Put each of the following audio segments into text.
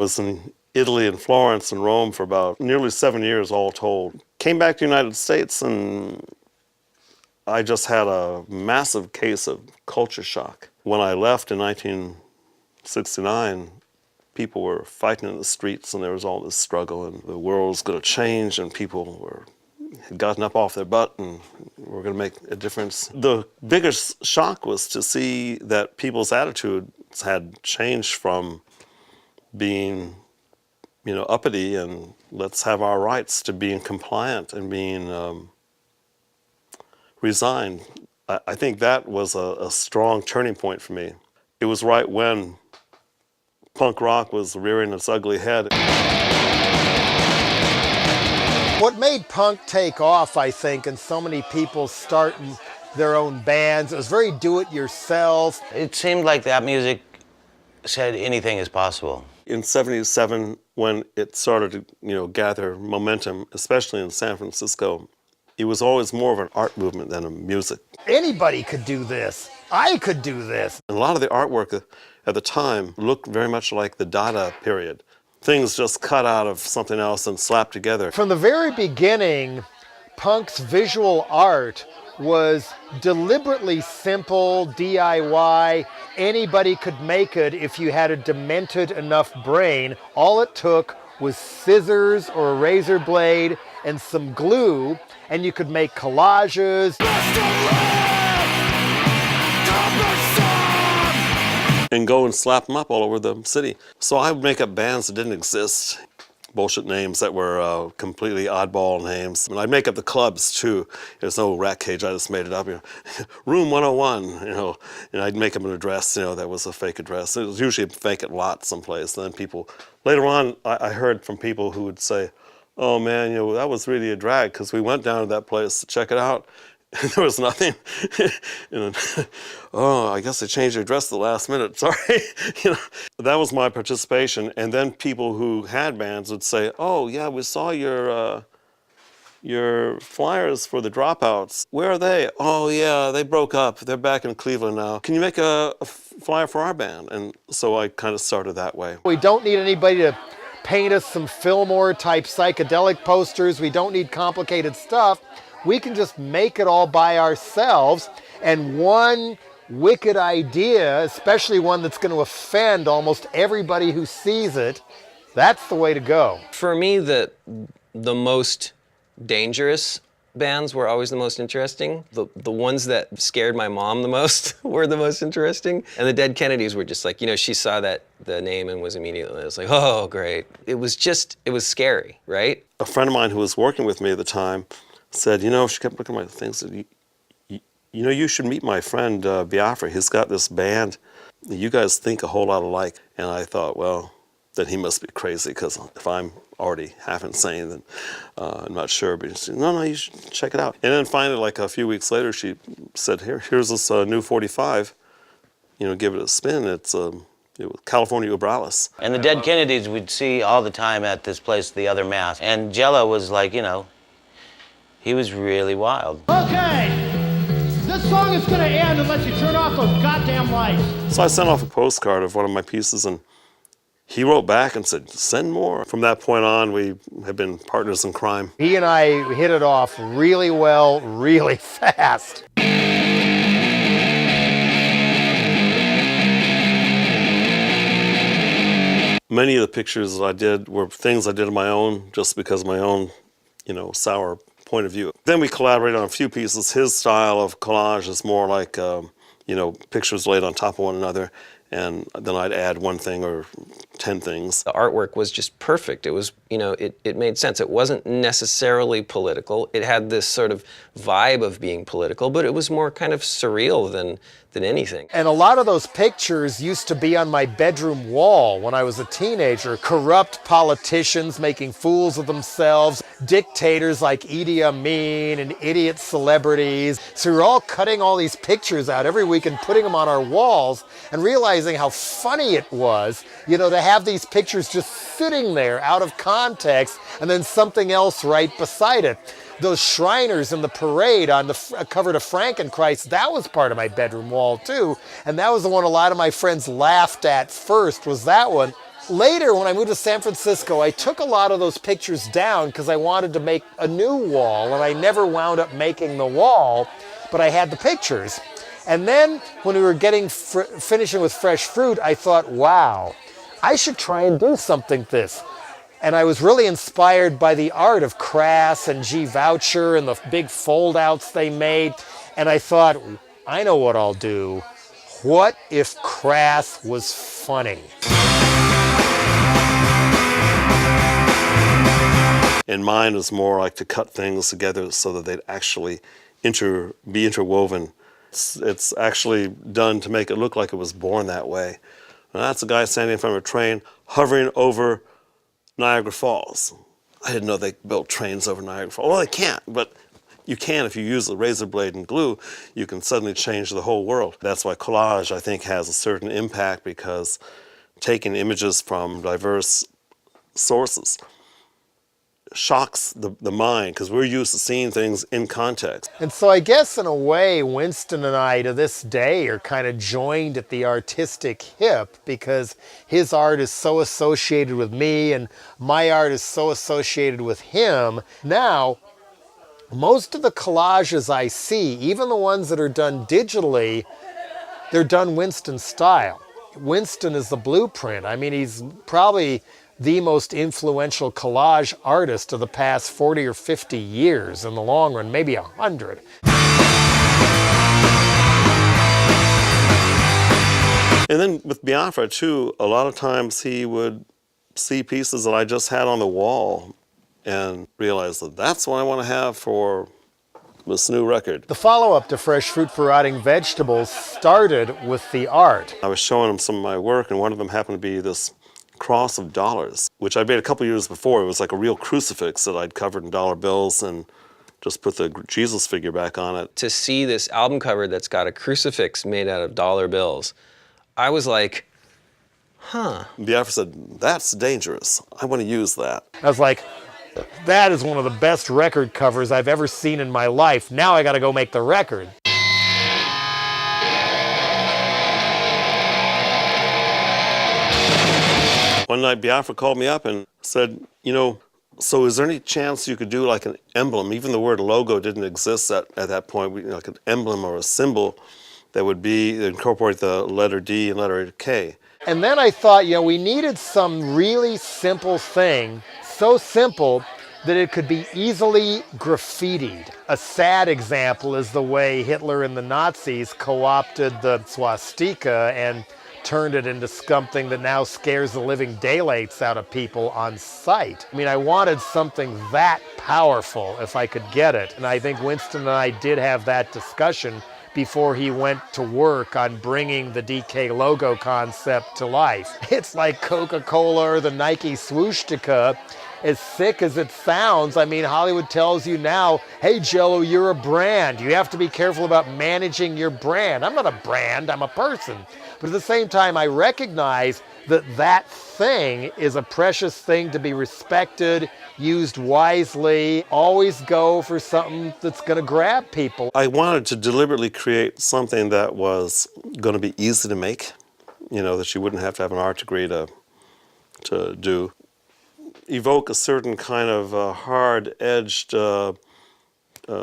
Was in Italy and Florence and Rome for about nearly 7 years all told. Came back to the United States and I just had a massive case of culture shock. When I left in 1969, people were fighting in the streets and there was all this struggle and the world was going to change and people had gotten up off their butt and were going to make a difference. The biggest shock was to see that people's attitudes had changed from being, uppity and let's have our rights to being compliant and being resigned. I think that was a strong turning point for me. It was right when punk rock was rearing its ugly head. What made punk take off, I think, and so many people starting their own bands, it was very do-it-yourself. It seemed like that music said anything is possible. In '77, when it started to, gather momentum, especially in San Francisco, it was always more of an art movement than a music. Anybody could do this. I could do this. And a lot of the artwork at the time looked very much like the Dada period. Things just cut out of something else and slapped together. From the very beginning, punk's visual art was deliberately simple, DIY. Anybody could make it if you had a demented enough brain. All it took was scissors or a razor blade and some glue, and you could make collages. And go and slap them up all over the city. So I would make up bands that didn't exist. Bullshit names that were completely oddball names. And I'd make up the clubs too. There's no Rat Cage, I just made it up. Room 101, and I'd make up an address, that was a fake address. It was usually a vacant lot someplace. And then people, later on, I heard from people who would say, oh man, that was really a drag because we went down to that place to check it out. And there was nothing. Oh, I guess they changed their address at the last minute. Sorry. That was my participation. And then people who had bands would say, "Oh, yeah, we saw your flyers for the Dropouts. Where are they? Oh, yeah, they broke up. They're back in Cleveland now. Can you make a flyer for our band?" And so I kind of started that way. We don't need anybody to paint us some Fillmore-type psychedelic posters. We don't need complicated stuff. We can just make it all by ourselves, and one wicked idea, especially one that's going to offend almost everybody who sees it, that's the way to go. For me, the most dangerous bands were always the most interesting. The ones that scared my mom the most were the most interesting. And the Dead Kennedys were just like, she saw the name and was immediately, it was like, oh, great. It was scary, right? A friend of mine who was working with me at the time said, she kept looking at my things, said, you should meet my friend Biafra. He's got this band. You guys think a whole lot alike. And I thought, well, then he must be crazy, because if I'm already half insane, then I'm not sure. But she said, no, you should check it out. And then finally, like a few weeks later, she said, here's this new 45. Give it a spin. It's California Ubralis. And the Dead Kennedys we'd see all the time at this place, the Other Mass. And Jello was like, he was really wild. Okay, this song is gonna end unless you turn off those goddamn lights. So I sent off a postcard of one of my pieces, and he wrote back and said, send more. From that point on, we have been partners in crime. He and I hit it off really well, really fast. Many of the pictures that I did were things I did on my own, just because of my own, sour point of view. Then we collaborated on a few pieces. His style of collage is more like, pictures laid on top of one another, and then I'd add one thing or 10 things. The artwork was just perfect. It was, it made sense. It wasn't necessarily political. It had this sort of vibe of being political, but it was more kind of surreal than anything. And a lot of those pictures used to be on my bedroom wall when I was a teenager. Corrupt politicians making fools of themselves, dictators like Idi Amin, and idiot celebrities. So we were all cutting all these pictures out every week and putting them on our walls and realizing how funny it was, to have these pictures just sitting there out of context and then something else right beside it. Those Shriners in the parade on the cover to Frankenchrist, that was part of my bedroom wall too. And that was the one a lot of my friends laughed at first, was that one. Later, when I moved to San Francisco, I took a lot of those pictures down because I wanted to make a new wall, and I never wound up making the wall, but I had the pictures. And then when we were finishing with Fresh Fruit, I thought, wow, I should try and do something like this. And I was really inspired by the art of Crass and G. Voucher and the big fold-outs they made. And I thought, I know what I'll do. What if Crass was funny? And mine was more like to cut things together so that they'd actually be interwoven. It's actually done to make it look like it was born that way. And that's a guy standing in front of a train hovering over Niagara Falls. I didn't know they built trains over Niagara Falls. Well, they can't, but you can if you use a razor blade and glue. You can suddenly change the whole world. That's why collage, I think, has a certain impact, because taking images from diverse sources shocks the mind, because we're used to seeing things in context. And so I guess in a way, Winston and I to this day are kind of joined at the artistic hip, because his art is so associated with me and my art is so associated with him. Now, most of the collages I see, even the ones that are done digitally, they're done Winston style. Winston is the blueprint. I mean, he's probably the most influential collage artist of the past 40 or 50 years in the long run, maybe 100. And then with Biafra too, a lot of times he would see pieces that I just had on the wall and realize that that's what I want to have for this new record. The follow-up to Fresh Fruit for Rotting Vegetables started with the art. I was showing him some of my work, and one of them happened to be this cross of dollars, which I made a couple years before. It was like a real crucifix that I'd covered in dollar bills and just put the Jesus figure back on it. To see this album cover that's got a crucifix made out of dollar bills, I was like, huh. Biafra said, that's dangerous. I want to use that. I was like, that is one of the best record covers I've ever seen in my life. Now I got to go make the record. One night Biafra called me up and said, you know, so is there any chance you could do like an emblem? Even the word logo didn't exist at that point. Like an emblem or a symbol that would incorporate the letter D and letter K. And then I thought, we needed some really simple thing, so simple that it could be easily graffitied. A sad example is the way Hitler and the Nazis co-opted the swastika and turned it into something that now scares the living daylights out of people on sight. I mean, I wanted something that powerful if I could get it. And I think Winston and I did have that discussion before he went to work on bringing the DK logo concept to life. It's like Coca-Cola or the Nike swoostica. As sick as it sounds, I mean, Hollywood tells you now, hey, Jello, you're a brand. You have to be careful about managing your brand. I'm not a brand, I'm a person. But at the same time, I recognize that that thing is a precious thing to be respected, used wisely. Always go for something that's going to grab people. I wanted to deliberately create something that was going to be easy to make, that you wouldn't have to have an art degree to do. Evoke a certain kind of hard-edged,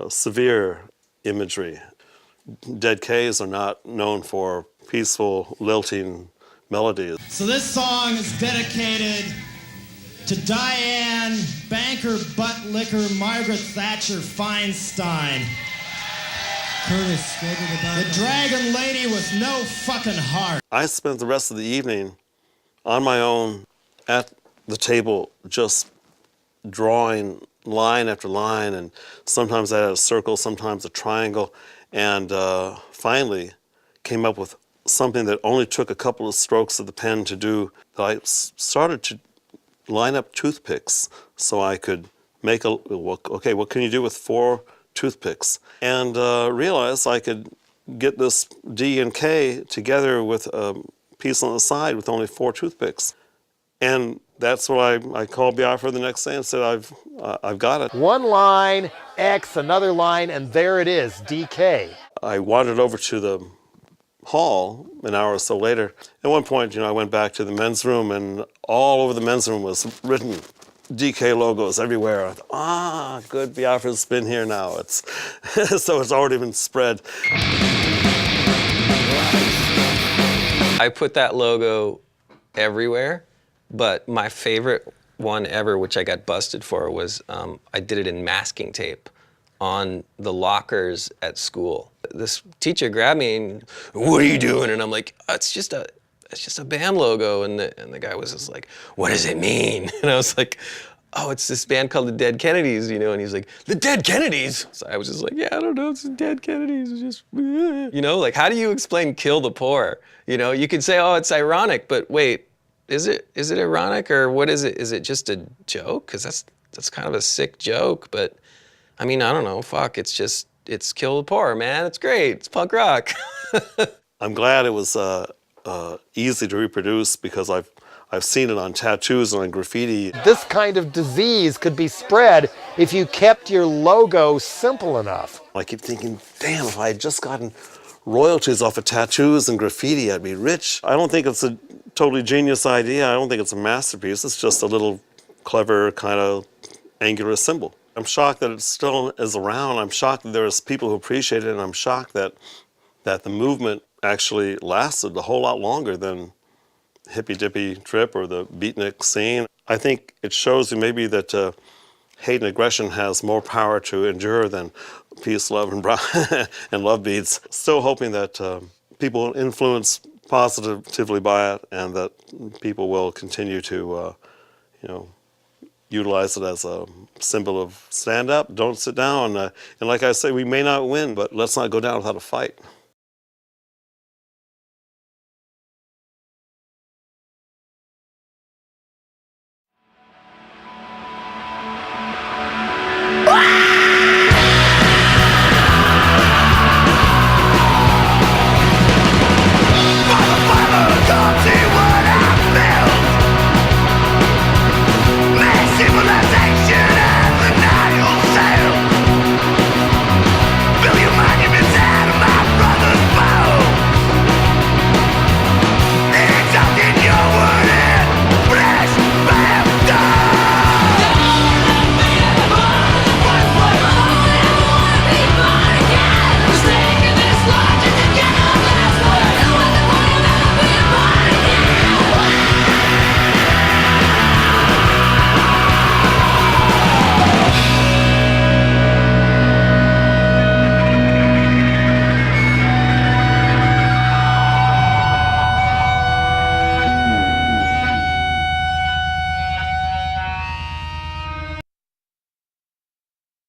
severe imagery. Dead K's are not known for peaceful, lilting melodies. So this song is dedicated to Diane Banker Butt Liquor Margaret Thatcher Feinstein. Curtis, go to the back. The dragon lady with no fucking heart. I spent the rest of the evening on my own at the table just drawing line after line, and sometimes I had a circle, sometimes a triangle, and finally came up with something that only took a couple of strokes of the pen to do. I started to line up toothpicks so I could make okay, what can you do with 4 toothpicks? And realized I could get this D and K together with a piece on the side with only 4 toothpicks. And that's what I called Biafra the next day and said, I've got it. One line, X, another line, and there it is, DK. I wandered over to the hall an hour or so later. At one point, I went back to the men's room, and all over the men's room was written DK logos everywhere. I thought, good, Biafra's been here now. It's so it's already been spread. I put that logo everywhere, but my favorite one ever, which I got busted for, was I did it in masking tape on the lockers at school. This teacher grabbed me and, "What are you doing?" And I'm like, it's just a band logo. And the guy was just like, "What does it mean?" And I was like, "Oh, it's this band called the Dead Kennedys," And he's like, "The Dead Kennedys?" So I was just like, "Yeah, I don't know, it's the Dead Kennedys." It's just, like, how do you explain "kill the poor"? You could say, "Oh, it's ironic," but wait, is it ironic, or what is it? Is it just a joke? Because that's kind of a sick joke. But I mean, I don't know. Fuck, it's kill the poor, man. It's great. It's punk rock. I'm glad it was easy to reproduce, because I've seen it on tattoos and on graffiti. This kind of disease could be spread if you kept your logo simple enough. I keep thinking, damn, if I had just gotten royalties off of tattoos and graffiti, I'd be rich. I don't think it's a totally genius idea. I don't think it's a masterpiece. It's just a little clever kind of angular symbol. I'm shocked that it still is around. I'm shocked that there's people who appreciate it, and I'm shocked that the movement actually lasted a whole lot longer than Hippy Dippy Trip or the beatnik scene. I think it shows you maybe that hate and aggression has more power to endure than peace, love, and and love beats. Still hoping that people will influence positively by it, and that people will continue to, utilize it as a symbol of stand up, don't sit down. And like I say, we may not win, but let's not go down without a fight.